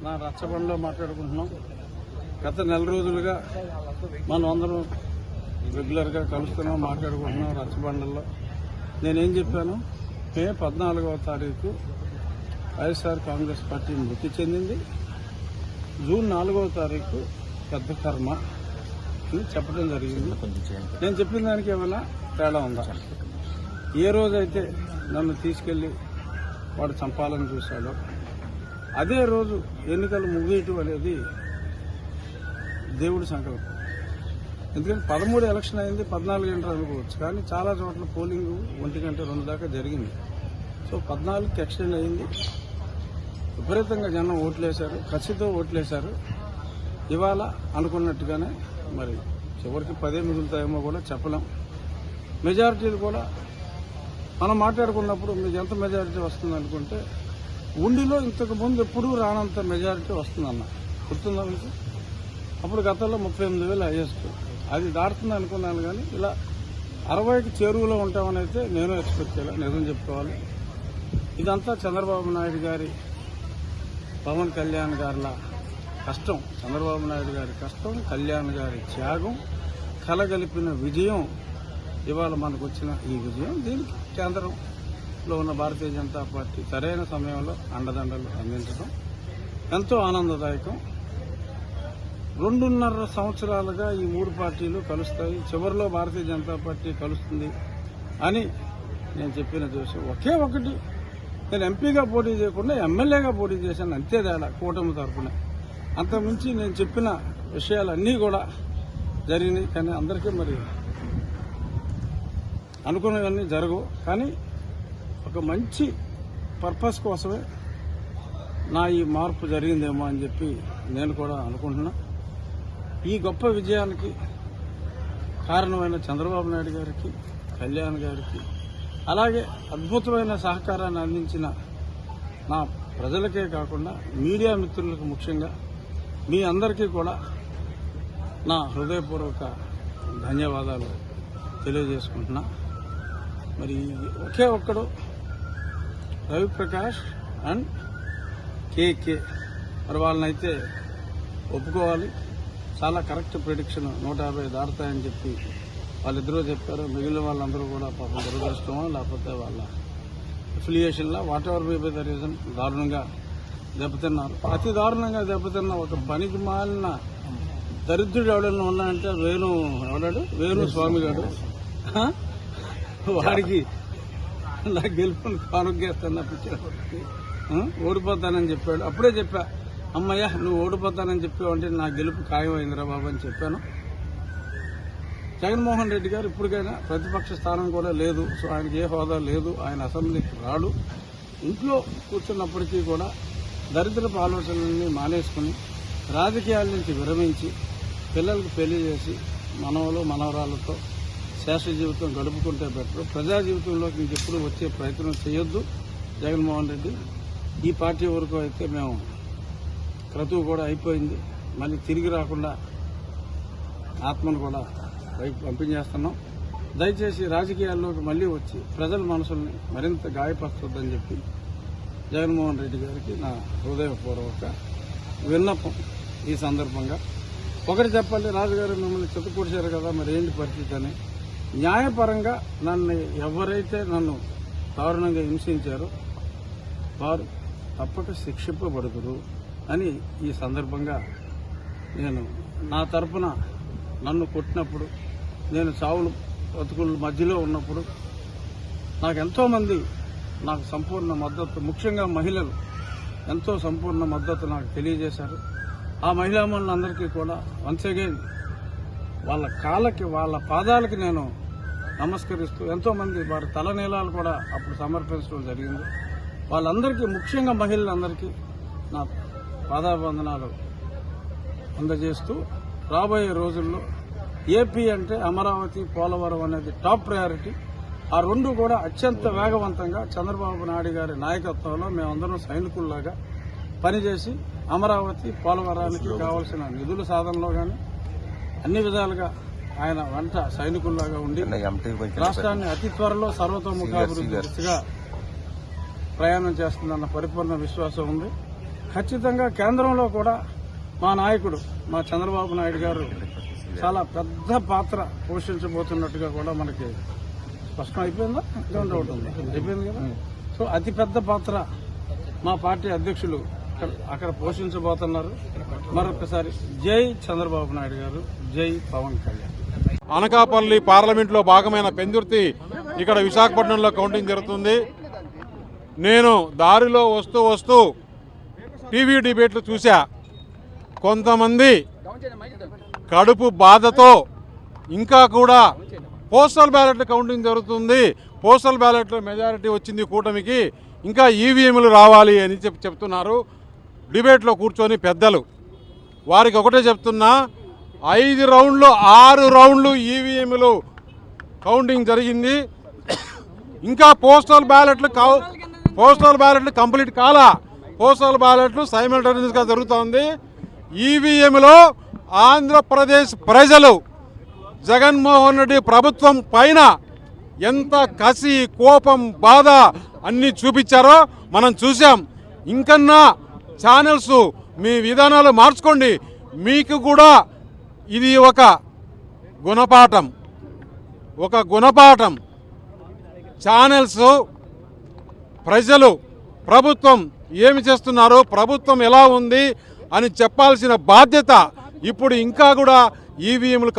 నా రచ్చబండలో మాట్లాడుకుంటున్నాం. గత నెల రోజులుగా మనం అందరం రెగ్యులర్గా కలుస్తున్నాం, మాట్లాడుకుంటున్నాం రచ్చబండల్లో. నేనేం చెప్పాను, మే 14వ తారీఖు వైఎస్ఆర్ కాంగ్రెస్ పార్టీ మృతి చెందింది, జూన్ 4వ తారీఖు పెద్ద కర్మ అని చెప్పడం జరిగింది. నేను చెప్పిన దానికి ఏమైనా తేడా ఉందా? ఏ రోజైతే నన్ను తీసుకెళ్లి వాడు చంపాలని చూశాడో అదే రోజు ఎన్నికలు ముగియటం అనేది దేవుడి సంకల్పం. ఎందుకంటే 13 ఎలక్షన్ అయింది, 14 గంటలు అనుకోవచ్చు, కానీ చాలా చోట్ల పోలింగ్ 1 గంట 2 దాకా జరిగింది. సో 14కి ఎక్స్టెండ్ అయింది. విపరీతంగా జనం ఓట్లేశారు, కసితో ఓట్లేశారు. ఇవాళ అనుకున్నట్టుగానే మరి చివరికి 10 మిగులుతాయేమో కూడా చెప్పలేం. మెజారిటీలు కూడా మనం మాట్లాడుకున్నప్పుడు మీకు ఎంత మెజారిటీ వస్తుంది అనుకుంటే ఉండిలో ఇంతకు ముందు ఎప్పుడూ రానంత మెజారిటీ వస్తుందన్న గుర్తుందా మీకు? అప్పుడు గతంలో 38,000 హైయెస్ట్, అది దాటుతుంది అనుకున్నాను. కానీ ఇలా 60కి చేరువలో ఉంటామని అయితే నేను ఎక్స్పెక్ట్ చేయాలి, నిజం చెప్పుకోవాలి. ఇదంతా చంద్రబాబు నాయుడు గారి, పవన్ కళ్యాణ్ గారిలా కష్టం, చంద్రబాబు నాయుడు గారి కష్టం, కళ్యాణ్ గారి త్యాగం కలగలిపిన విజయం. ఇవాళ మనకు వచ్చిన ఈ విజయం, దీనికి కేంద్రంలో ఉన్న భారతీయ జనతా పార్టీ సరైన సమయంలో అండదండలు అందించడం ఎంతో ఆనందదాయకం. 2.5 సంవత్సరాలుగా ఈ 3 పార్టీలు కలుస్తాయి, చివరిలో భారతీయ జనతా పార్టీ కలుస్తుంది అని నేను చెప్పిన విషయం ఒకే ఒకటి, నేను ఎంపీగా పోటీ చేయకుండా ఎమ్మెల్యేగా పోటీ చేశాను, అంతే తేడా కూటమి తరఫున. అంతకుమించి నేను చెప్పిన విషయాలన్నీ కూడా జరిగినాయి. కానీ అందరికీ మరి అనుకున్నవన్నీ జరగవు. కానీ ఒక మంచి పర్పస్ కోసమే నా ఈ మార్పు జరిగిందేమో అని చెప్పి నేను కూడా అనుకుంటున్నా. ఈ గొప్ప విజయానికి కారణమైన చంద్రబాబు నాయుడు గారికి, కళ్యాణ్ గారికి, అలాగే అద్భుతమైన సహకారాన్ని అందించిన నా ప్రజలకే కాకుండా మీడియా మిత్రులకు ముఖ్యంగా మీ అందరికీ కూడా నా హృదయపూర్వక ధన్యవాదాలు తెలియజేసుకుంటున్నా. మరి ఒకే ఒక్కడు రవిప్రకాష్ అండ్ కేకే, మరి వాళ్ళనైతే ఒప్పుకోవాలి. చాలా కరెక్ట్ ప్రిడిక్షన్, 150 దాటుతాయని చెప్పి వాళ్ళిద్దరూ చెప్పారు. మిగిలిన వాళ్ళందరూ కూడా పాపం దురదృష్టమో లేకపోతే వాళ్ళ అఫిలియేషన్లో whatever be by the reason దారుణంగా దెబ్బతిన్నారు. అతి దారుణంగా దెబ్బతిన్న ఒక పనికి మాలిన దరిద్రుడు ఎవడన్నా ఉన్నాడంటే వేణు స్వామి గారు. వాడికి నా గెలుపుని కానుగేస్తున్నా పిచ్చి ఓడిపోతానని చెప్పాడు. అప్పుడే చెప్పా, అమ్మయ్య నువ్వు ఓడిపోతానని చెప్పావంటే నా గెలుపు ఖాయమైందిరా బాబు అని చెప్పాను. జగన్మోహన్ రెడ్డి గారు ఇప్పటికైనా ప్రతిపక్ష స్థానం కూడా లేదు, సో ఆయనకి ఏ హోదా లేదు, ఆయన అసెంబ్లీకి రాడు. ఇంట్లో కూర్చున్నప్పటికీ కూడా దరిద్రపు ఆలోచనలన్నీ మానేసుకుని రాజకీయాల నుంచి విరమించి పిల్లలకు పెళ్లి చేసి మనవరాలతో శేష జీవితం గడుపుకుంటే బెటర్. ప్రజా జీవితంలోకి ఇంకెప్పుడు వచ్చే ప్రయత్నం చేయొద్దు జగన్మోహన్ రెడ్డి. ఈ పార్టీ వరకు అయితే మేము క్రతువు కూడా అయిపోయింది, మళ్ళీ తిరిగి రాకుండా ఆత్మను కూడా పైకి పంపించేస్తున్నాం. దయచేసి రాజకీయాల్లోకి మళ్లీ వచ్చి ప్రజల మనసుల్ని మరింత గాయపరుస్తుందని చెప్పి జగన్మోహన్ రెడ్డి గారికి నా హృదయపూర్వక విన్నపం. ఈ సందర్భంగా ఒకటి చెప్పాలి, రాజుగారు మిమ్మల్ని చిత్తపూడ్చారు కదా, మరి ఏంటి పరిస్థితి అని. న్యాయపరంగా ఎవరైతే నన్ను దారుణంగా హింసించారో వారు తప్పక శిక్షింపబడుతురు అని ఈ సందర్భంగా నేను నా తరపున నన్ను కొట్టినప్పుడు, నేను చావులు బతుకుల మధ్యలో ఉన్నప్పుడు నాకు ఎంతోమంది నాకు సంపూర్ణ మద్దతు, ముఖ్యంగా మహిళలు ఎంతో సంపూర్ణ మద్దతు నాకు తెలియజేశారు. ఆ మహిళామణులందరికీ కూడా వన్స్ అగైన్ వాళ్ళ కాళ్ళకి, వాళ్ళ పాదాలకి నేను నమస్కరిస్తూ, ఎంతోమంది వారి తలనీలాలు కూడా అప్పుడు సమర్పించడం జరిగింది. వాళ్ళందరికీ, ముఖ్యంగా మహిళలందరికీ నా పాదాబంధనాలు అందజేస్తూ రాబోయే రోజుల్లో ఏపీ అంటే అమరావతి, పోలవరం అనేది టాప్ ప్రయారిటీ. ఆ రెండు కూడా అత్యంత వేగవంతంగా చంద్రబాబు నాయుడు గారి నాయకత్వంలో మేమందరం సైనికుల్లాగా పనిచేసి అమరావతి, పోలవరానికి కావాల్సిన నిధుల సాధనలో కానీ అన్ని విధాలుగా ఆయన వెంట సైనికుల్లాగా ఉండి రాష్ట్రాన్ని అతి త్వరలో సర్వతోముఖాభివృద్ధి దిశగా ప్రయాణం చేస్తుందన్న పరిపూర్ణ విశ్వాసం ఉంది. ఖచ్చితంగా కేంద్రంలో కూడా మా నాయకుడు మా చంద్రబాబు నాయుడు గారు చాలా పెద్ద పాత్ర పోషించబోతున్నట్టుగా కూడా మనకి స్పష్టం అయిపోయిందా ఇంకా ఒకటి ఉంది అయిపోయింది కదా. సో అతి పెద్ద పాత్ర మా పార్టీ అధ్యక్షులు అక్కడ పోషించబోతున్నారు. మరొకసారి జై చంద్రబాబు నాయుడు గారు, జై పవన్ కళ్యాణ్. అనకాపల్లి పార్లమెంట్లో భాగమైన పెందుర్తి ఇక్కడ విశాఖపట్నంలో కౌంటింగ్ జరుగుతుంది. నేను దారిలో వస్తూ టీవీ డిబేట్లు చూసా. కొంతమంది కడుపు బాధతో ఇంకా కూడా పోస్టల్ బ్యాలెట్ల కౌంటింగ్ జరుగుతుంది, పోస్టల్ బ్యాలెట్లో మెజారిటీ వచ్చింది కూటమికి, ఇంకా ఈవీఎంలు రావాలి అని చెప్తున్నారు. డిబేట్లో కూర్చొని పెద్దలు వారికి ఒకటే చెప్తున్నా, 5 రౌండ్లు 6 రౌండ్లు ఈవీఎంలు కౌంటింగ్ జరిగింది. ఇంకా పోస్టల్ బ్యాలెట్లు కంప్లీట్ కాలా. పోస్టల్ బ్యాలెట్లు సైమల్టేనియస్గా జరుగుతోంది. ఈవీఎంలో ఆంధ్రప్రదేశ్ ప్రజలు జగన్మోహన్ రెడ్డి ప్రభుత్వం పైన ఎంత కసి, కోపం, బాధ అన్నీ చూపించారో మనం చూసాం. ఇంకన్నా ఛానల్స్ మీ విధానాలు మార్చుకోండి. మీకు కూడా ఇది ఒక గుణపాఠం. ఛానల్స్ ప్రజలు ప్రభుత్వం ఏమి చేస్తున్నారు, ప్రభుత్వం ఎలా ఉంది అని చెప్పాల్సిన బాధ్యత. ఇప్పుడు ఇంకా కూడా ఈవీఎంలు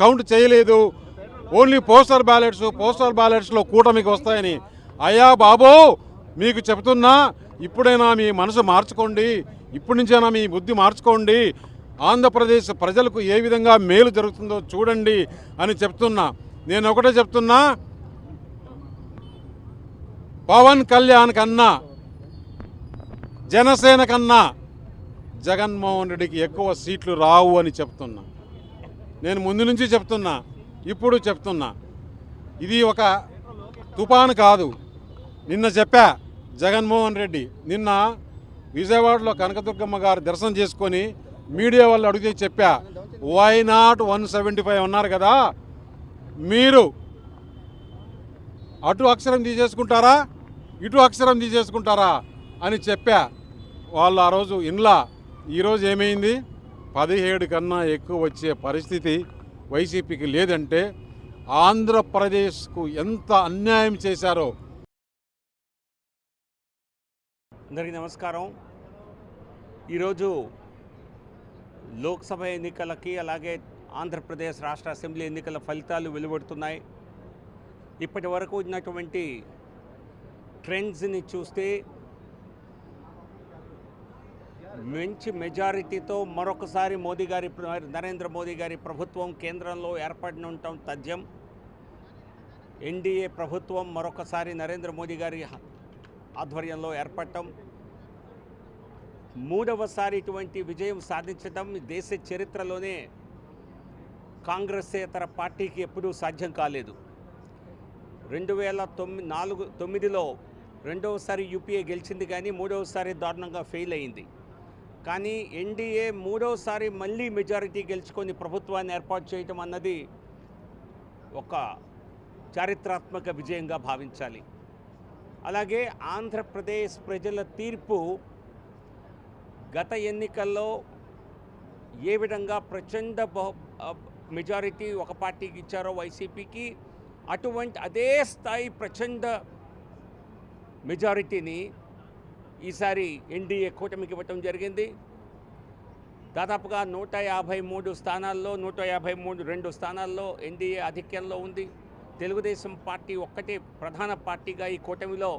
కౌంట్ చేయలేదు. ఓన్లీ పోస్టల్ బ్యాలెట్స్లో కూటమికి వస్తాయని. అయ్యా బాబు, మీకు చెప్తున్నా, ఇప్పుడైనా మీ మనసు మార్చుకోండి, ఇప్పటి నుంచైనా మీ బుద్ధి మార్చుకోండి. ఆంధ్రప్రదేశ్ ప్రజలకు ఏ విధంగా మేలు జరుగుతుందో చూడండి అని చెప్తున్నా. నేను ఒకటే చెప్తున్నా, పవన్ కళ్యాణ్ కన్నా, జనసేన కన్నా జగన్మోహన్ రెడ్డికి ఎక్కువ సీట్లు రావు అని చెప్తున్నా. నేను ముందు నుంచి చెప్తున్నా, ఇప్పుడు చెప్తున్నా. ఇది ఒక తుఫాను కాదు. నిన్న చెప్పా, జగన్మోహన్ రెడ్డి నిన్న విజయవాడలో కనకదుర్గమ్మ గారు దర్శనం చేసుకొని మీడియా వాళ్ళు అడిగితే చెప్పా, వై నాట్ 175 ఉన్నారు కదా, మీరు అటు అక్షరం తీసేసుకుంటారా, ఇటు అక్షరం తీసేసుకుంటారా అని చెప్పా. వాళ్ళు ఆ రోజు ఇన్లా. ఈరోజు ఏమైంది? 17 కన్నా ఎక్కువ వచ్చే పరిస్థితి వైసీపీకి లేదంటే ఆంధ్రప్రదేశ్కు ఎంత అన్యాయం చేశారో. అందరికీ నమస్కారం. ఈరోజు లోక్సభ ఎన్నికలకి అలాగే ఆంధ్రప్రదేశ్ రాష్ట్ర అసెంబ్లీ ఎన్నికల ఫలితాలు వెలువడుతున్నాయి. ఇప్పటి వరకు ఉన్నటువంటి ట్రెండ్స్ని చూస్తే మంచి మెజారిటీతో మరొకసారి నరేంద్ర మోదీ గారి ప్రభుత్వం కేంద్రంలో ఏర్పడినుండటం తథ్యం. ఎన్డీఏ ప్రభుత్వం మరొకసారి నరేంద్ర మోదీ గారి ఆధ్వర్యంలో ఏర్పడటం, మూడవసారి ఇటువంటి విజయం సాధించడం దేశ చరిత్రలోనే కాంగ్రెసేతర పార్టీకి ఎప్పుడూ సాధ్యం కాలేదు. 2009లో రెండవసారి యూపీఏ గెలిచింది, కానీ మూడవసారి దారుణంగా ఫెయిల్ అయింది. కానీ ఎన్డీఏ మూడవసారి మళ్ళీ మెజారిటీ గెలుచుకొని ప్రభుత్వాన్ని ఏర్పాటు చేయటం అన్నది ఒక చారిత్రాత్మక విజయంగా భావించాలి. అలాగే ఆంధ్రప్రదేశ్ ప్రజల తీర్పు గత ఎన్నికల్లో ఏ విధంగా ప్రచండ మెజారిటీ ఒక పార్టీకి ఇచ్చారో వైసీపీకి, అదే స్థాయి ప్రచండ మెజారిటీని ఈసారి ఎన్డీఏ కూటమికి ఇవ్వటం జరిగింది. దాదాపుగా 153 స్థానాల్లో 152 స్థానాల్లో ఎన్డీఏ ఆధిక్యంలో ఉంది. తెలుగుదేశం పార్టీ ఒక్కటే ప్రధాన పార్టీగా ఈ కూటమిలో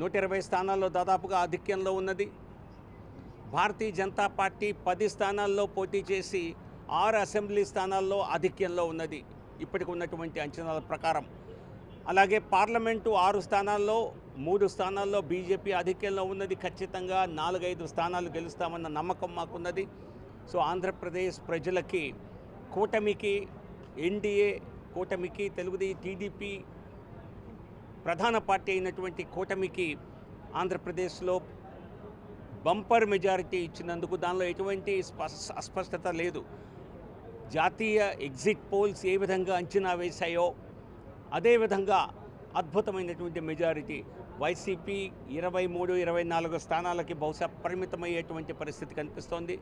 120 స్థానాల్లో దాదాపుగా ఆధిక్యంలో ఉన్నది. భారతీయ జనతా పార్టీ 10 స్థానాల్లో పోటీ చేసి 6 అసెంబ్లీ స్థానాల్లో ఆధిక్యంలో ఉన్నది ఇప్పటికి ఉన్నటువంటి అంచనాల ప్రకారం. అలాగే పార్లమెంటు 6 స్థానాల్లో 3 స్థానాల్లో బీజేపీ ఆధిక్యంలో ఉన్నది. ఖచ్చితంగా 4-5 స్థానాలు గెలుస్తామన్న నమ్మకం మాకున్నది. సో ఆంధ్రప్రదేశ్ ప్రజలకి కూటమికి, ఎన్డీఏ కూటమికి, టీడీపీ ప్రధాన పార్టీ అయినటువంటి కూటమికి ఆంధ్రప్రదేశ్లో బంపర్ మెజారిటీ ఇచ్చినందుకు దానిలో ఎటువంటి అస్పష్టత లేదు. జాతీయ ఎగ్జిట్ పోల్స్ ఏ విధంగా అంచనా వేశాయో అదేవిధంగా అద్భుతమైనటువంటి మెజారిటీ వైసీపీ 23, 24 స్థానాలకి బహుశా పరిమితమయ్యేటువంటి పరిస్థితి కనిపిస్తోంది.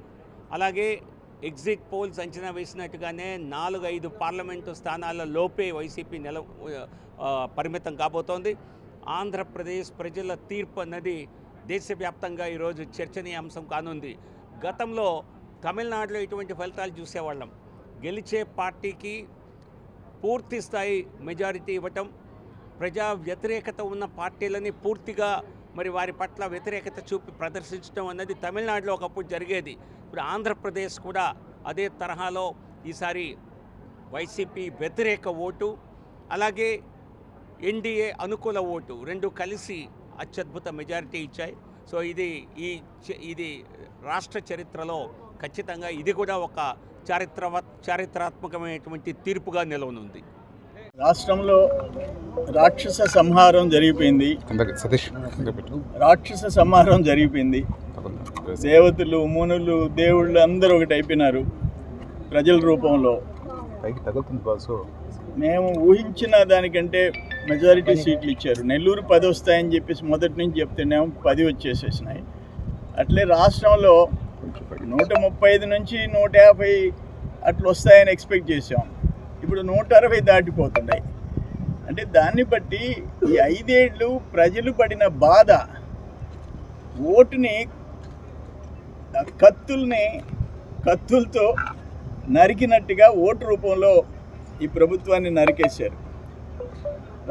అలాగే ఎగ్జిట్ పోల్స్ అంచనా వేసినట్టుగానే 4-5 పార్లమెంటు స్థానాల లోపే వైసీపీ పరిమితం కాబోతోంది. ఆంధ్రప్రదేశ్ ప్రజల తీర్పు అన్నది దేశవ్యాప్తంగా ఈరోజు చర్చనీయాంశం కానుంది. గతంలో తమిళనాడులో ఇటువంటి ఫలితాలు చూసేవాళ్ళం. గెలిచే పార్టీకి పూర్తి స్థాయి మెజారిటీ ఇవ్వటం, ప్రజా వ్యతిరేకత ఉన్న పార్టీలని పూర్తిగా మరి వారి పట్ల వ్యతిరేకత చూపి ప్రదర్శించడం అన్నది తమిళనాడులో ఒకప్పుడు జరిగేది. ఇప్పుడు ఆంధ్రప్రదేశ్ కూడా అదే తరహాలో ఈసారి వైసీపీ వ్యతిరేక ఓటు, అలాగే ఎన్డీఏ అనుకూల ఓటు రెండు కలిసి అత్యద్భుత మెజారిటీ ఇచ్చాయి. సో ఇది రాష్ట్ర చరిత్రలో ఖచ్చితంగా ఇది కూడా ఒక చారిత్రాత్మకమైనటువంటి తీర్పుగా నిలవనుంది. రాష్ట్రంలో రాక్షస సంహారం జరిగిపోయింది. దేవతలు, మునులు, దేవుళ్ళు అందరూ ఒకటి అయిపోయినారు ప్రజల రూపంలో. మేము ఊహించిన దానికంటే మెజారిటీ సీట్లు ఇచ్చారు. నెల్లూరు 10 వస్తాయని చెప్పేసి మొదటి నుంచి చెప్తేనేమో 10 వచ్చేసేసినాయి. అట్లే రాష్ట్రంలో 135 నుంచి 150 అట్లా వస్తాయని ఎక్స్పెక్ట్ చేసాం. ఇప్పుడు 160 దాటిపోతున్నాయి. అంటే దాన్ని బట్టి ఈ 5 ఏళ్ళు ప్రజలు పడిన బాధ, ఓటుని కత్తులతో నరికినట్టుగా ఓటు రూపంలో ఈ ప్రభుత్వాన్ని నరికేశారు.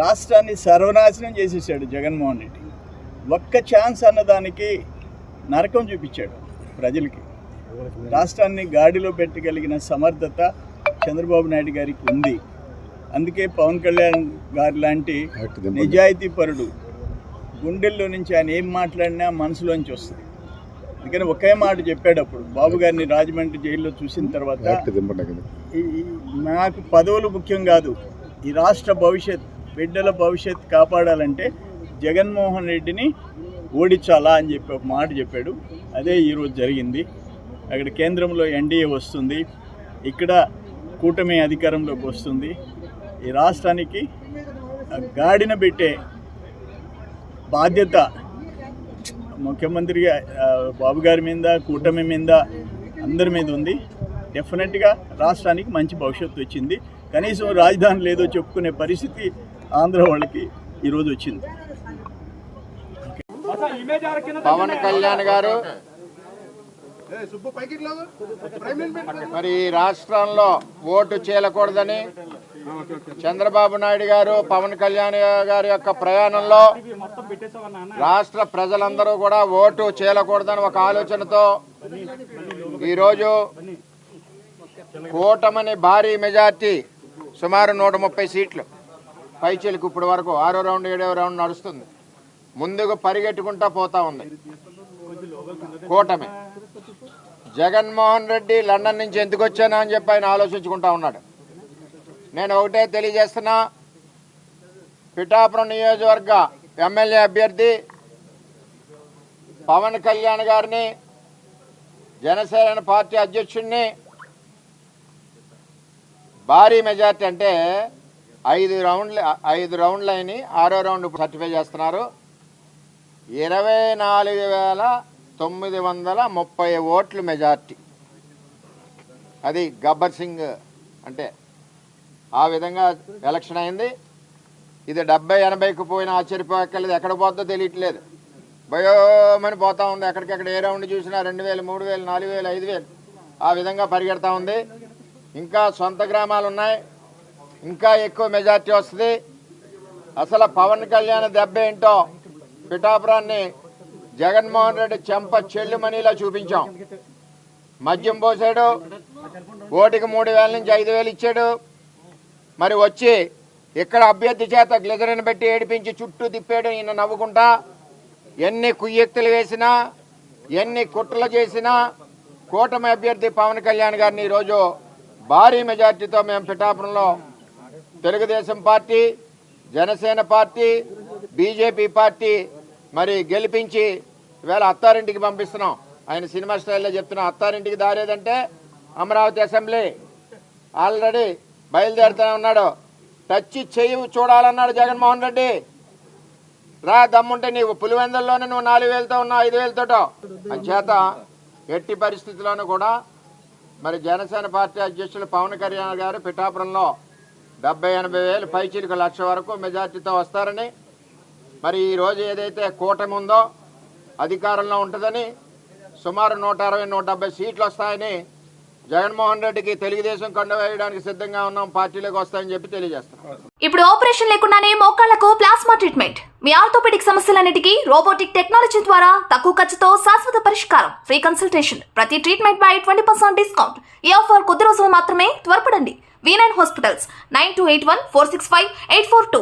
రాష్ట్రాన్ని సర్వనాశనం చేసేసాడు జగన్మోహన్ రెడ్డి. ఒక్క ఛాన్స్ అన్నదానికి నరకం చూపించాడు ప్రజలకి. రాష్ట్రాన్ని గాడిలో పెట్టగలిగిన సమర్థత చంద్రబాబు నాయుడు గారికి ఉంది. అందుకే పవన్ కళ్యాణ్ గారి లాంటి నిజాయితీ పరుడు గుండెల్లో నుంచి ఆయన ఏం మాట్లాడినా మనసులోంచి వస్తుంది. అందుకని ఒకే మాట చెప్పేటప్పుడు బాబు గారిని రాజమండ్రి జైల్లో చూసిన తర్వాత, నాకు పదవులు ముఖ్యం కాదు, ఈ రాష్ట్ర భవిష్యత్, బిడ్డల భవిష్యత్ కాపాడాలంటే జగన్మోహన్ రెడ్డిని ఓడించాలా అని చెప్పి ఒక మాట చెప్పాడు. అదే ఈరోజు జరిగింది. అక్కడ కేంద్రంలో ఎన్డీఏ వస్తుంది, ఇక్కడ కూటమి అధికారంలోకి వస్తుంది. ఈ రాష్ట్రానికి గాడిన పెట్టే బాధ్యత ముఖ్యమంత్రి బాబు గారి మీద, కూటమి మీద, అందరి మీద ఉంది. డెఫినెట్గా రాష్ట్రానికి మంచి భవిష్యత్తు వచ్చింది. కనీసం రాజధాని లేదో చెప్పుకునే పరిస్థితి ఆంధ్ర వాళ్ళకి ఈరోజు వచ్చింది. పవన్ కళ్యాణ్ గారు మరి రాష్ట్రంలో ఓటు చేయకూడదని చంద్రబాబు నాయుడు గారు పవన్ కళ్యాణ్ గారి యొక్క ప్రయాణంలో రాష్ట్ర ప్రజలందరూ కూడా ఓటు చేయకూడదని ఒక ఆలోచనతో ఈరోజు కూటమిని భారీ మెజార్టీ సుమారు 130 సీట్లు పైచీలకు ఇప్పుడు వరకు 6వ రౌండ్ 7వ రౌండ్ నడుస్తుంది. ముందుకు పరిగెట్టుకుంటా పోతా ఉంది కూటమి. జగన్మోహన్ రెడ్డి లండన్ నుంచి ఎందుకు వచ్చానా అని చెప్పి ఆయన ఆలోచించుకుంటా ఉన్నాడు. నేను ఒకటే తెలియజేస్తున్నా, పిఠాపురం నియోజకవర్గ ఎమ్మెల్యే అభ్యర్థి పవన్ కళ్యాణ్ గారిని, జనసేన పార్టీ అధ్యక్షుడిని భారీ మెజార్టీ అంటే 5 రౌండ్లు అయినాయి, 6వ రౌండ్ సర్టిఫై చేస్తున్నారు. 24,930 ఓట్లు మెజార్టీ. అది గబ్బర్ సింగ్ అంటే ఆ విధంగా ఎలక్షన్ అయింది. ఇది 70-80కు పోయినా ఆశ్చర్యపోక్కర్లేదు. ఎక్కడ పోతుందో తెలియట్లేదు, భయోమని పోతా ఉంది. ఎక్కడికెక్కడ ఏ రౌండ్ చూసినా 2,000, 3,000, 4,000, 5,000 ఆ విధంగా పరిగెడతా ఉంది. ఇంకా సొంత గ్రామాలు ఉన్నాయి, ఇంకా ఎక్కువ మెజార్టీ వస్తుంది. అసలు పవన్ కళ్యాణ్ దెబ్బ ఏంటో పిఠాపురాన్ని జగన్మోహన్ రెడ్డి చెంప చెల్లుమనిలా చూపించాం. మద్యం పోసాడు, ఓటికి 3,000 నుంచి 5,000 ఇచ్చాడు. మరి వచ్చి ఇక్కడ అభ్యర్థి చేత గ్లిజరిన్ పెట్టి ఏడిపించి చుట్టూ తిప్పాడు. ఈయన నవ్వుకుంటా ఎన్ని కుయ్యెక్తులు వేసినా, ఎన్ని కుట్రలు చేసినా కూటమి అభ్యర్థి పవన్ కళ్యాణ్ గారిని ఈరోజు భారీ మెజార్టీతో మేము పిఠాపురంలో Telugu Desam party, Janasena party, BJP party మరి గెలిపించి ఈవేళ అత్తారింటికి పంపిస్తున్నాం. ఆయన సినిమా స్టైల్లో చెప్తున్నా, అత్తారింటికి దారేదంటే అమరావతి అసెంబ్లీ. ఆల్రెడీ బయలుదేరుతూనే ఉన్నాడు. టచ్ చెయ్యి చూడాలన్నాడు జగన్మోహన్ రెడ్డి. రా దమ్ముంటే నీవు పులివెందుల్లోనే నువ్వు 4,000తో ఉన్నావు, 5,000తోటో. అంచేత ఎట్టి పరిస్థితుల్లోనూ కూడా మరి జనసేన పార్టీ అధ్యక్షులు పవన్ కళ్యాణ్ గారు పిఠాపురంలో 70-80 వేలు పైచీలకు 1,00,000 వరకు మెజార్టీతో వస్తారని, మరి ఈరోజు ఏదైతే కూటమి ఉందో అధికారంలో ఉంటుందని, సుమారు 160-170 సీట్లు వస్తాయని, జగన్మోహన్ రెడ్డికి తెలుగుదేశం కొండ వేయడానికి సిద్ధంగా ఉన్నాం, పార్టీలోకి వస్తాయని చెప్పి తెలియజేస్తున్నాం. ఇప్పుడు ఆపరేషన్ లేకుండానే మోకాళ్లకు ప్లాస్మా ట్రీట్మెంట్. మీ ఆర్థోపెడిక్ సమస్యలన్నిటికీ రోబోటిక్ టెక్నాలజీ ద్వారా తక్కువ ఖర్చుతో శాశ్వత పరిష్కారం. Free consultation. ప్రతి ట్రీట్మెంట్ పై 20% డిస్కౌంట్. ఈ ఆఫర్ కొద్ది రోజులు మాత్రమే. త్వరపడండి. V9 hospitals 9281465842.